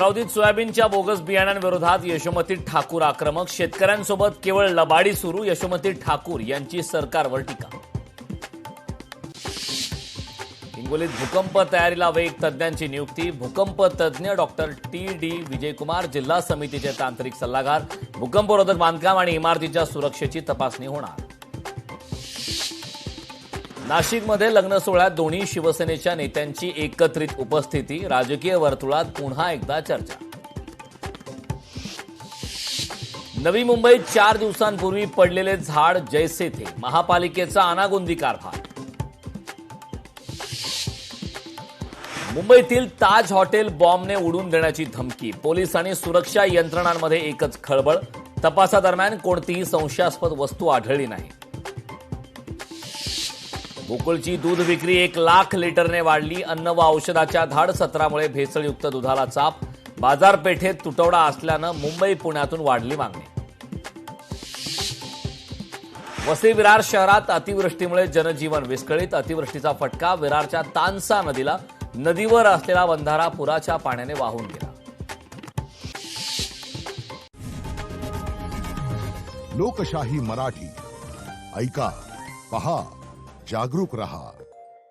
अमरावतीत सोयाबीनच्या बोगस बियाण्यांविरोधात यशोमती ठाकूर आक्रमक. शेतकऱ्यांसोबत केवळ लबाडी सुरू. यशोमती ठाकूर यांची सरकारवर टीका. हिंगोलीत भूकंप तयारीला वेग. तज्ज्ञांची नियुक्ती. भूकंप तज्ज्ञ डॉक्टर टी.डी. विजयकुमार जिल्हा समितीचे तांत्रिक सल्लागार. भूकंपरोधक बांधकाम आणि इमारतीच्या सुरक्षेची तपासणी होणार. नाशिकमध्ये लग्न सोहळ्यात दोन्ही शिवसेनेच्या नेत्यांची एकत्रित उपस्थिती. राजकीय वर्तुळात पुन्हा एकदा चर्चा. नवी मुंबईत 4 दिवसांपूर्वी पडलेले झाड जैसे थे. महापालिकेचा अनागोंदी कारभार. मुंबईतील ताज हॉटेल बॉम्बने उडवून देण्याची धमकी. पोलीस आणि सुरक्षा यंत्रणांमध्ये एकच खळबळ. तपासादरम्यान कोणतीही संशयास्पद वस्तू आढळली नाही. गोकुळची दूध विक्री 1 लाख लिटरने वाढली. अन्न व औषधाच्या धाडसत्रामुळे भेसळयुक्त दुधाला चाप. बाजारपेठेत तुटवडा असल्यानं मुंबई पुण्यातून वाढली मागणी. वसई विरार शहरात अतिवृष्टीमुळे जनजीवन विस्कळीत. अतिवृष्टीचा फटका. विरारच्या तानसा नदीला. नदीवर असलेला बंधारा पुराच्या पाण्याने वाहून गेला. लोकशाही मराठी ऐका, पहा, जागरूक रहा.